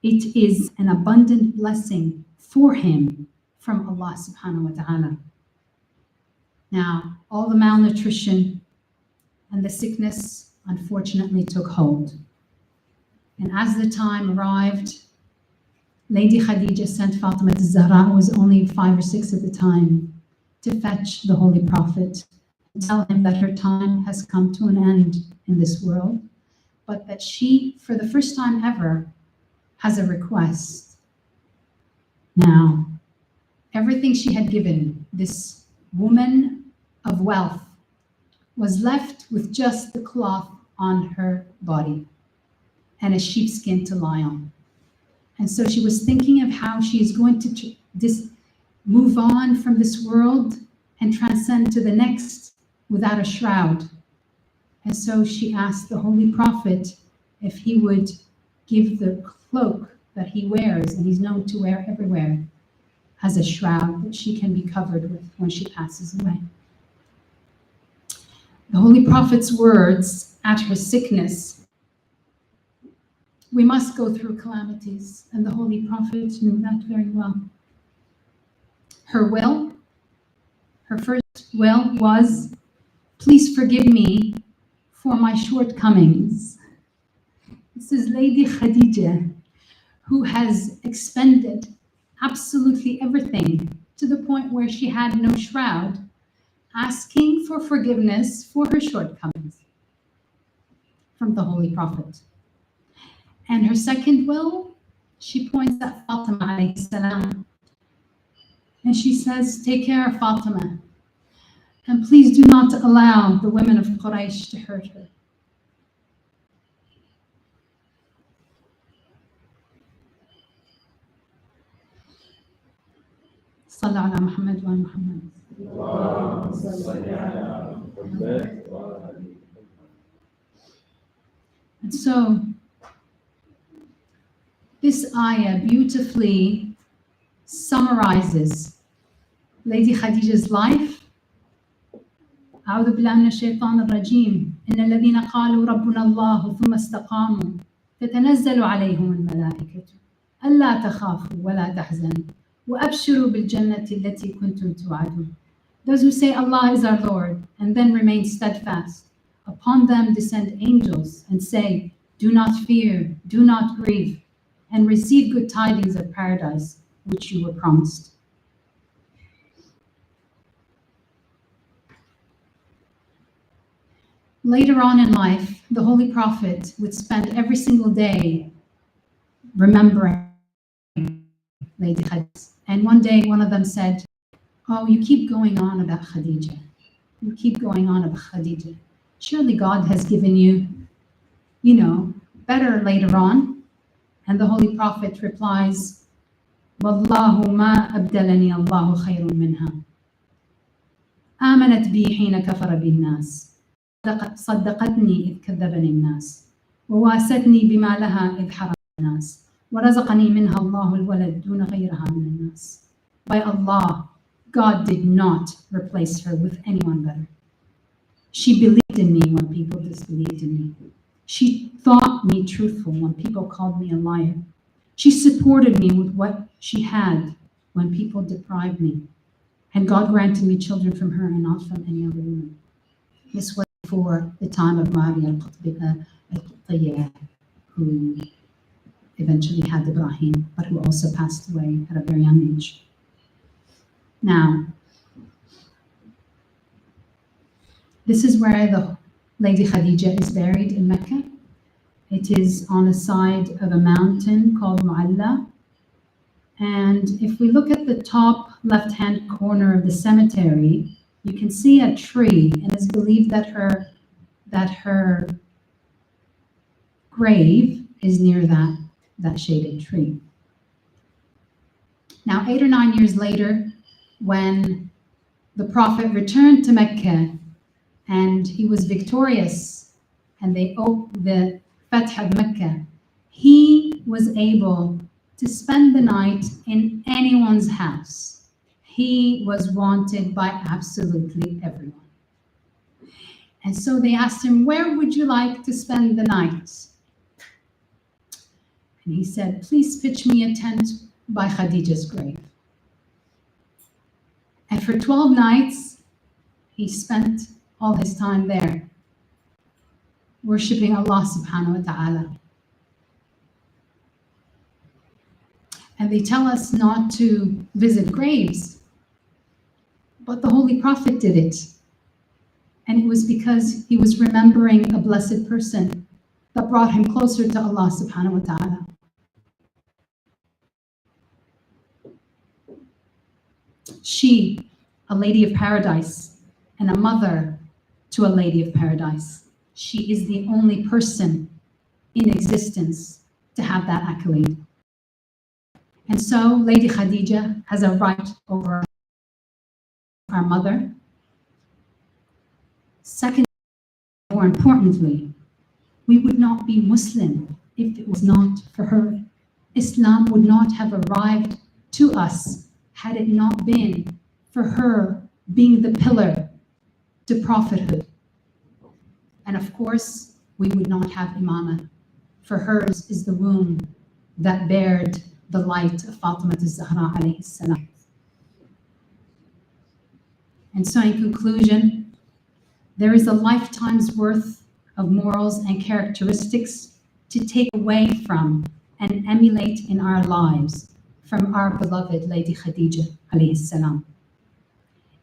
It is an abundant blessing for him from Allah subhanahu wa ta'ala. Now, all the malnutrition and the sickness unfortunately took hold. And as the time arrived, Lady Khadija sent Fatima al-Zahra, who was only 5 or 6 at the time, to fetch the Holy Prophet and tell him that her time has come to an end in this world, but that she, for the first time ever, has a request. Now, everything she had given this woman of wealth was left with just the cloth on her body and a sheepskin to lie on. And so she was thinking of how she is going to move on from this world and transcend to the next without a shroud. And so she asked the Holy Prophet if he would give the cloak that he wears, and he's known to wear everywhere, as a shroud that she can be covered with when she passes away. The Holy Prophet's words at her sickness: we must go through calamities, and the Holy Prophet knew that very well. Her first will was, please forgive me for my shortcomings. This is Lady Khadija, who has expended absolutely everything to the point where she had no shroud, asking for forgiveness for her shortcomings from the Holy Prophet. And her second will, she points at Fatima alayhi salam, and she says, take care of Fatima, and please do not allow the women of Quraysh to hurt her. صلى على محمد وآل محمد. And so, this ayah beautifully summarizes Lady Khadija's life. أعوذ بالله من الشيطان الرجيم إن الذين قالوا ربنا الله ثم استقاموا تتنزل عليهم الملائكة ألا تخافوا ولا تحزنوا وأبشروا بالجنة التي كنتم توعدون. Those who say Allah is our Lord and then remain steadfast, upon them descend angels and say, do not fear, do not grieve, and receive good tidings of paradise which you were promised. Later on in life, the Holy Prophet would spend every single day remembering Lady Khadija. And one day, one of them said, oh, you keep going on about Khadija. You keep going on about Khadija. Surely God has given you, better later on. And the Holy Prophet replies, Wallahu ma abdalani Allahu khayrun minha. آمنت بي حين كفر بي الناس صدقتني إذ كذبني الناس وواستني بما لها إذ حرم الناس ورزقني منها الله الولد دون غيرها من الناس. By Allah, God did not replace her with anyone better. She believed in me when people disbelieved in me. She thought me truthful when people called me a liar. She supported me with what she had when people deprived me. And God granted me children from her and not from any other woman. This was before the time of Maria al-Qibtiyya, who eventually had Ibrahim, but who also passed away at a very young age. Now, this is where the Lady Khadija is buried in Mecca. It is on the side of a mountain called Mu'alla. And if we look at the top left-hand corner of the cemetery, you can see a tree, and it's believed that her grave is near that shaded tree. Now, 8 or 9 years later, when the Prophet returned to Mecca and he was victorious and they opened the Fath of Mecca, he was able to spend the night in anyone's house. He was wanted by absolutely everyone. And so they asked him, where would you like to spend the night? And he said, please pitch me a tent by Khadija's grave. And for 12 nights, he spent all his time there, worshiping Allah subhanahu wa ta'ala. And they tell us not to visit graves, but the Holy Prophet did it. And it was because he was remembering a blessed person that brought him closer to Allah subhanahu wa ta'ala. She, a lady of paradise, and a mother to a lady of paradise. She is the only person in existence to have that accolade. And so Lady Khadija has a right over our mother. Second, more importantly, we would not be Muslim if it was not for her. Islam would not have arrived to us had it not been for her being the pillar to prophethood. And of course, we would not have Imama, for hers is the womb that bared the light of Fatima az-Zahra alayhi salam. And so in conclusion, there is a lifetime's worth of morals and characteristics to take away from and emulate in our lives from our beloved Lady Khadija alayhi salam.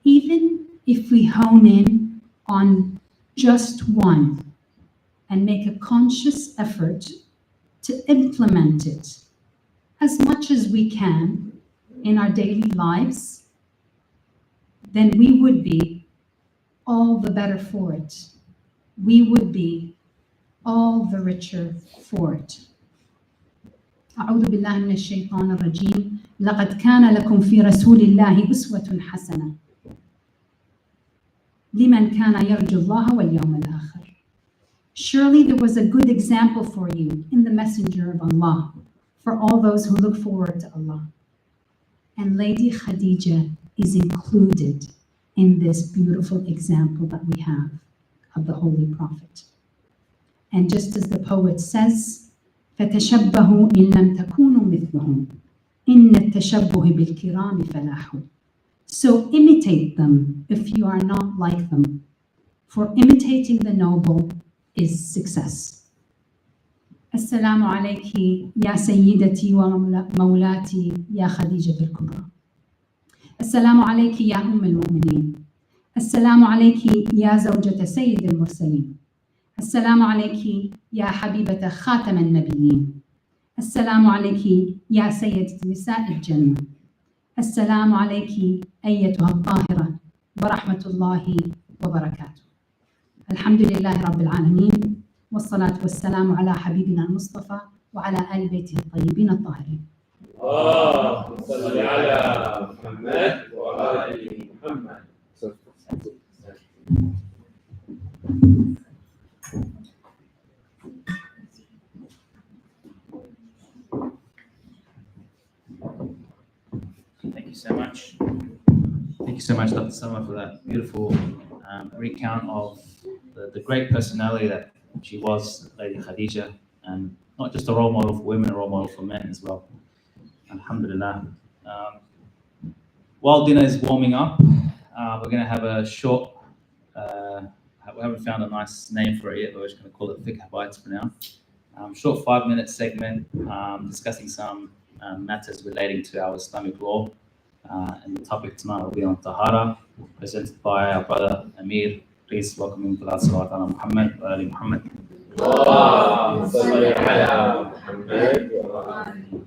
Even if we hone in on just one and make a conscious effort to implement it as much as we can in our daily lives, then we would be all the better for it. We would be all the richer for it. أعوذ بالله من الشيطان الرجيم. لقد كان لكم في رسول الله أسوة حسنة لمن كان يرجو الله واليوم الآخر. Surely there was a good example for you in the Messenger of Allah, for all those who look forward to Allah. And Lady Khadija is included in this beautiful example that we have of the Holy Prophet. And just as the poet says, فَتَشَبَّهُوا إِن لَمْ تَكُونُوا مِثْلُهُم إِنَّ التَّشَبُّهِ بِالْكِرَامِ فَلَاحٌ. So imitate them if you are not like them, for imitating the noble is success. Assalamu alayki ya sayyidati wa mawlati ya Khadija al-Kubra. Assalamu alayki ya al-Mu'mineen. Assalamu alayki ya zawjata Sayyid al-Mursaleen. Assalamu alayki ya habibata Khatam al-Nabiyyin. Assalamu alayki ya sayyidat nisa al-Jannah. Assalamu alayki ayyatuha al-Tahira wa rahmatullahi wa barakatuh. Alhamdulillahi Rabbil Alameen. والصلاة والسلام على حبيبنا المصطفى وعلى آل بيته الطيبين الطاهرين. اللهم صل على محمد وآل محمد. Thank you so much. Thank you so much, Dr. Sama, for that beautiful recount of the great personality that she was, Lady Khadija, and not just a role model for women, a role model for men as well. Alhamdulillah. While dinner is warming up, we're going to have a short, we haven't found a nice name for it yet, but we're just going to call it Fiqh Bites for now. Short 5-minute segment discussing some matters relating to our Islamic law. And the topic tonight will be on Tahara, presented by our brother Amir. Please welcome him to the Salawat ala Muhammad wa ali Muhammad. اللهم صل على محمد وآل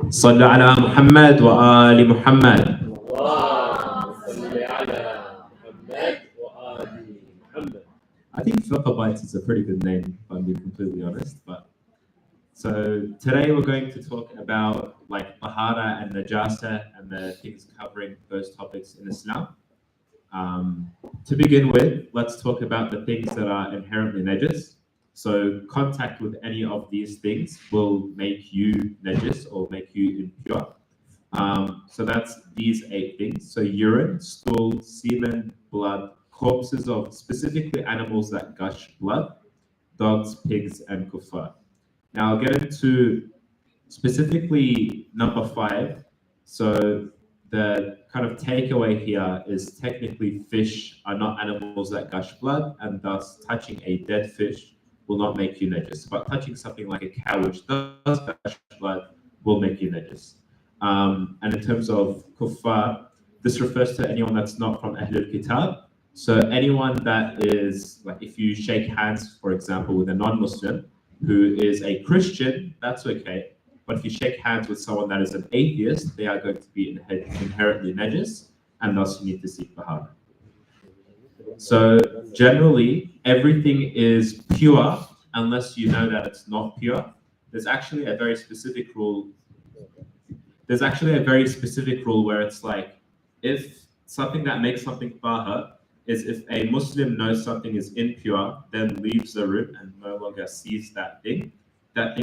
صلوا على محمد وآل محمد. اللهم صل على محمد وآل محمد. I think Fiqh Bites is a pretty good name, if I'm being completely honest. But so today we're going to talk about like Tahara and Najasa and the things covering those topics in Islam. To begin with, let's talk about the things that are inherently najis. So contact with any of these things will make you najis or make you impure. So that's these 8 things. So urine, stool, semen, blood, corpses of specifically animals that gush blood, dogs, pigs, and kuffar. Now I'll get into specifically number 5. So the kind of takeaway here is technically fish are not animals that gush blood, and thus touching a dead fish will not make you najis. But touching something like a cow, which does gush blood, will make you najis. And in terms of kuffar, this refers to anyone that's not from Ahlul Kitab. So anyone that is, like if you shake hands, for example, with a non-Muslim who is a Christian, that's okay. But if you shake hands with someone that is an atheist, they are going to be inherently najis, and thus you need to seek tahara. So generally, everything is pure unless you know that it's not pure. There's actually a very specific rule. There's actually a very specific rule where it's like, if something that makes something tahar is if a Muslim knows something is impure, then leaves the room and no longer sees that thing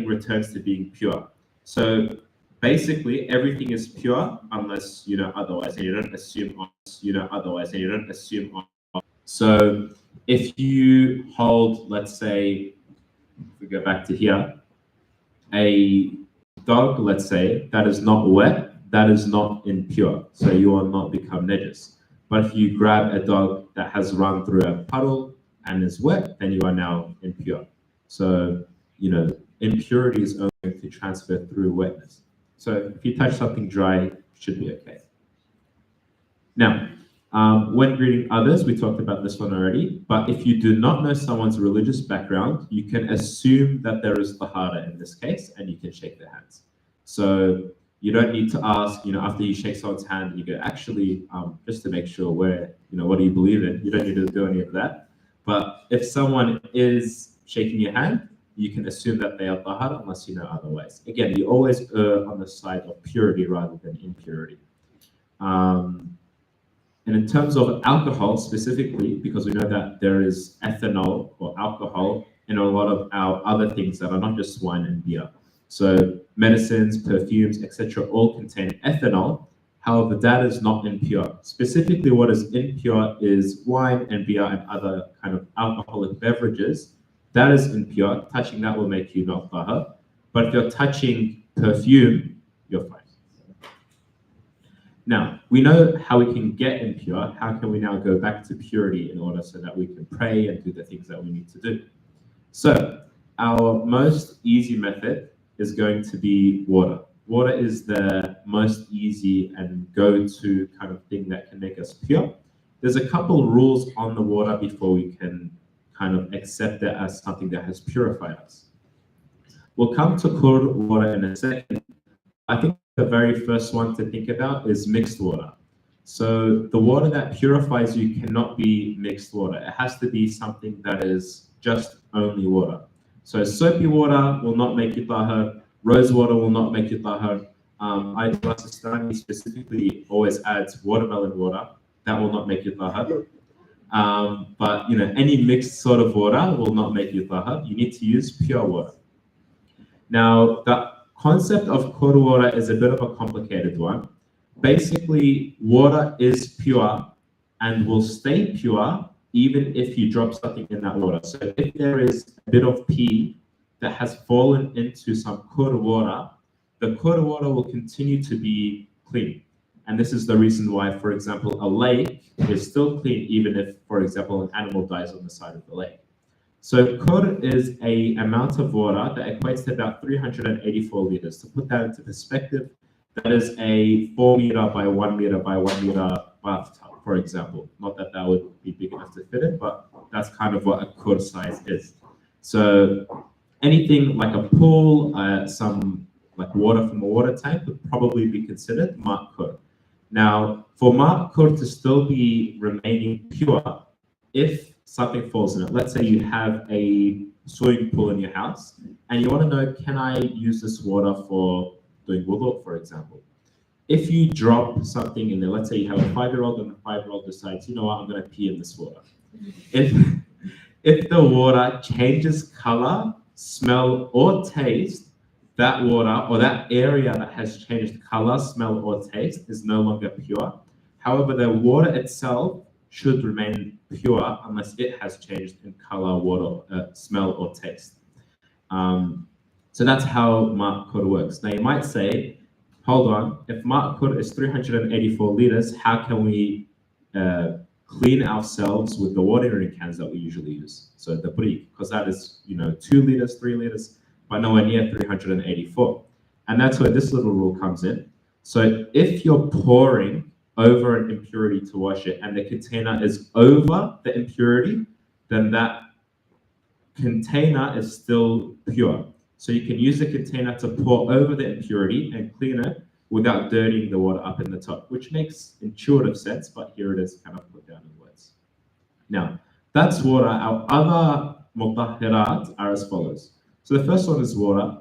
returns to being pure. So basically, everything is pure unless you know otherwise, and you don't assume otherwise, and you don't assume. So if you hold, let's say, if we go back to here, a dog, let's say, that is not wet, that is not impure, so you will not become najis. But if you grab a dog that has run through a puddle and is wet, then you are now impure. So, impurity is only going to transfer through wetness. So if you touch something dry, it should be okay. Now, when greeting others, we talked about this one already, but if you do not know someone's religious background, you can assume that there is tahara in this case, and you can shake their hands. So you don't need to ask, after you shake someone's hand, you go, actually, just to make sure what do you believe in? You don't need to do any of that. But if someone is shaking your hand, you can assume that they are tahara unless you know otherwise. Again, you always err on the side of purity rather than impurity. And in terms of alcohol specifically, because we know that there is ethanol or alcohol in a lot of our other things that are not just wine and beer. So medicines, perfumes, etc., all contain ethanol. However, that is not impure. Specifically, what is impure is wine and beer and other kind of alcoholic beverages. That is impure. Touching that will make you not tahar. But if you're touching perfume, you're fine. Now, we know how we can get impure. How can we now go back to purity in order so that we can pray and do the things that we need to do? So our most easy method is going to be water. Water is the most easy and go-to kind of thing that can make us pure. There's a couple rules on the water before we can kind of accept it as something that has purified us. We'll come to Qur water in a second. I think the very first one to think about is mixed water. So the water that purifies you cannot be mixed water. It has to be something that is just only water. So soapy water will not make you tahar. Rose water will not make you tahar. Ayatollah Sistani specifically always adds watermelon water. That will not make you tahar. But any mixed sort of water will not make you tahar. You need to use pure water. Now, the concept of Qur water is a bit of a complicated one. Basically, water is pure and will stay pure even if you drop something in that water. So if there is a bit of pee that has fallen into some Qur water, the Qur water will continue to be clean. And this is the reason why, for example, a lake is still clean even if, for example, an animal dies on the side of the lake. So Qur is an amount of water that equates to about 384 liters. To put that into perspective, that is a 4 meter by 1 meter by 1 meter bathtub, for example. Not that that would be big enough to fit in, but that's kind of what a Qur size is. So anything like a pool, some like water from a water tank would probably be considered ma' Qur. Now, for ma' Qur to still be remaining pure, if something falls in it, let's say you have a swimming pool in your house and you want to know, can I use this water for doing wudu, for example? If you drop something in there, let's say you have a 5-year-old and the 5-year-old decides, you know what, I'm going to pee in this water. If the water changes color, smell, or taste, that water or that area that has changed color, smell, or taste is no longer pure. However, the water itself should remain pure unless it has changed in color, water, smell, or taste. So that's how ma' Qur works. Now you might say, hold on, if ma'kur is 384 liters, how can we clean ourselves with the watering cans that we usually use? So the briq, because that is, 2 liters, 3 liters, but nowhere near 384. And that's where this little rule comes in. So if you're pouring over an impurity to wash it and the container is over the impurity, then that container is still pure. So you can use the container to pour over the impurity and clean it without dirtying the water up in the top, which makes intuitive sense, but here it is kind of put down in words. Now, that's water. Our other mutahhirat are as follows. So the first one is water.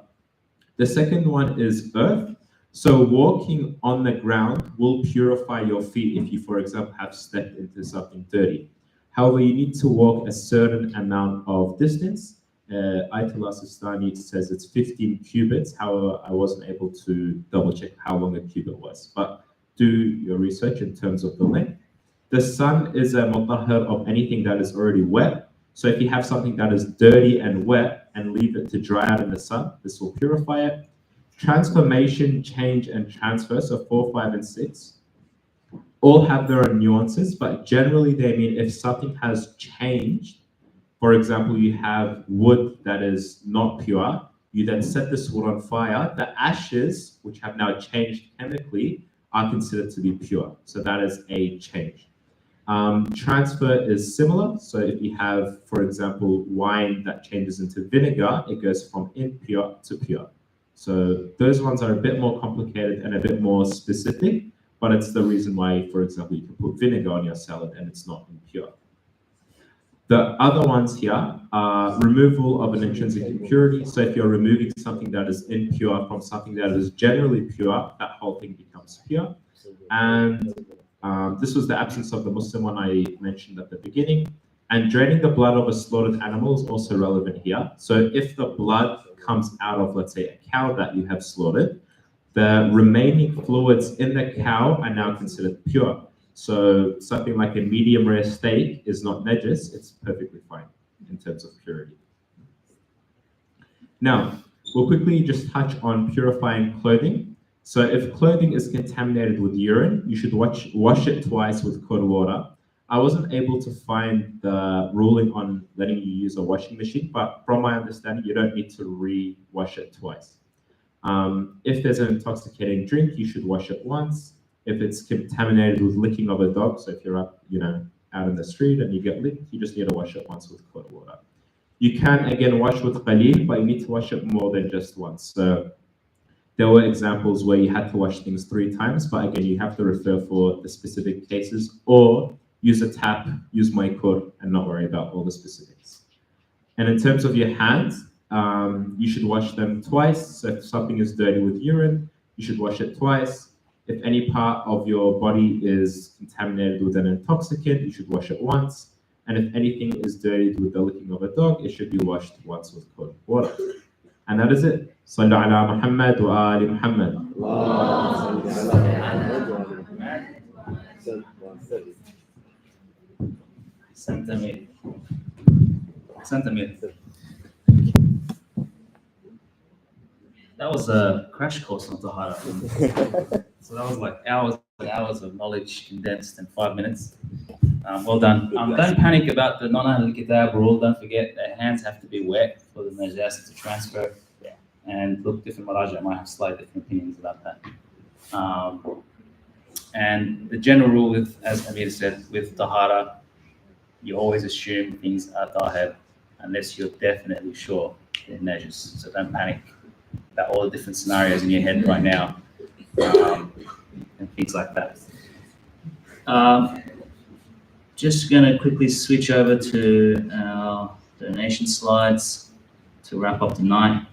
The second one is earth. So walking on the ground will purify your feet if you, for example, have stepped into something dirty. However, you need to walk a certain amount of distance. Ayatollah Sistani says it's 15 cubits. However, I wasn't able to double check how long a cubit was, but do your research in terms of the length. The sun is a mutahhir of anything that is already wet. So if you have something that is dirty and wet and leave it to dry out in the sun, this will purify it. Transformation, change, and transfer, so 4, 5, and 6, all have their own nuances, but generally they mean if something has changed, for example, you have wood that is not pure, you then set this wood on fire, the ashes, which have now changed chemically, are considered to be pure. So that is a change. Transfer is similar. So if you have, for example, wine that changes into vinegar, it goes from impure to pure. So those ones are a bit more complicated and a bit more specific, but it's the reason why, for example, you can put vinegar on your salad and it's not impure. The other ones here are removal of an intrinsic impurity. So if you're removing something that is impure from something that is generally pure, that whole thing becomes pure. And this was the absence of the Muslim one I mentioned at the beginning. And draining the blood of a slaughtered animal is also relevant here. So if the blood comes out of, let's say, a cow that you have slaughtered, the remaining fluids in the cow are now considered pure. So something like a medium rare steak is not najis, it's perfectly fine in terms of purity. Now, we'll quickly just touch on purifying clothing. So if clothing is contaminated with urine, you should wash it twice with cold water. I wasn't able to find the ruling on letting you use a washing machine, but from my understanding, you don't need to re-wash it twice. If there's an intoxicating drink, you should wash it once. If it's contaminated with licking of a dog, so if you're up, out in the street and you get licked, you just need to wash it once with cold water. You can again wash with qaleel, but you need to wash it more than just once. So there were examples where you had to wash things 3 times, but again, you have to refer for the specific cases or use a tap, use maikur, and not worry about all the specifics. And in terms of your hands, you should wash them twice. So if something is dirty with urine, you should wash it twice. If any part of your body is contaminated with an intoxicant, you should wash it once. And if anything is dirtied with the licking of a dog, it should be washed once with cold water. And that is it. Sallu ala Muhammad wa ali Muhammad. Santamir. That was a crash course on Tahara. So that was like hours and hours of knowledge condensed in 5 minutes. Well done. Don't panic about the non-Ahl al-Kitab rule. Don't forget their hands have to be wet for the najasa to transfer. And look, different maraja might have slightly different opinions about that. And the general rule with, as Amir said, with Tahara, you always assume things are tahir unless you're definitely sure they're najis. So don't panic about all the different scenarios in your head right now and things like that. Just going to quickly switch over to our donation slides to wrap up tonight.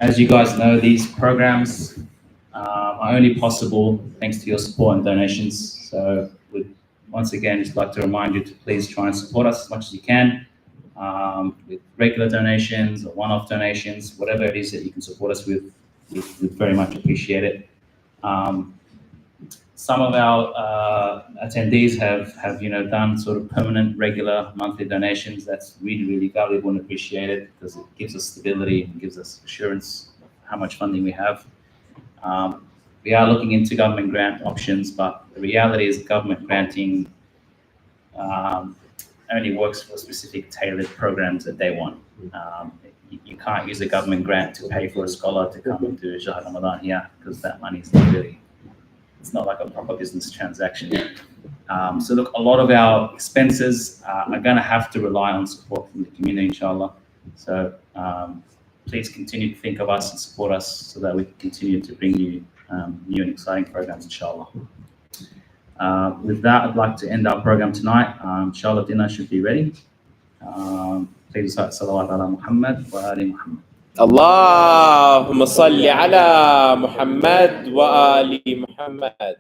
As you guys know, these programs are only possible thanks to your support and donations. So once again, just like to remind you to please try and support us as much as you can with regular donations or one-off donations, whatever it is that you can support us with, we very much appreciate it. some of our attendees have done sort of permanent, regular monthly donations. That's really, really valuable and appreciated because it gives us stability and gives us assurance of how much funding we have. We are looking into government grant options, but the reality is government granting only works for specific tailored programs that they want. You can't use a government grant to pay for a scholar to come and do Shahr Ramadan here because that money is not really, it's not like a proper business transaction. So look, a lot of our expenses are going to have to rely on support from the community, inshallah. So please continue to think of us and support us so that we can continue to bring you new and exciting programs, inshallah. With that, I'd like to end our program tonight. Inshallah, dinner should be ready. Please recite salawat ala Muhammad wa ali Muhammad. اللهم صل على محمد وآل محمد.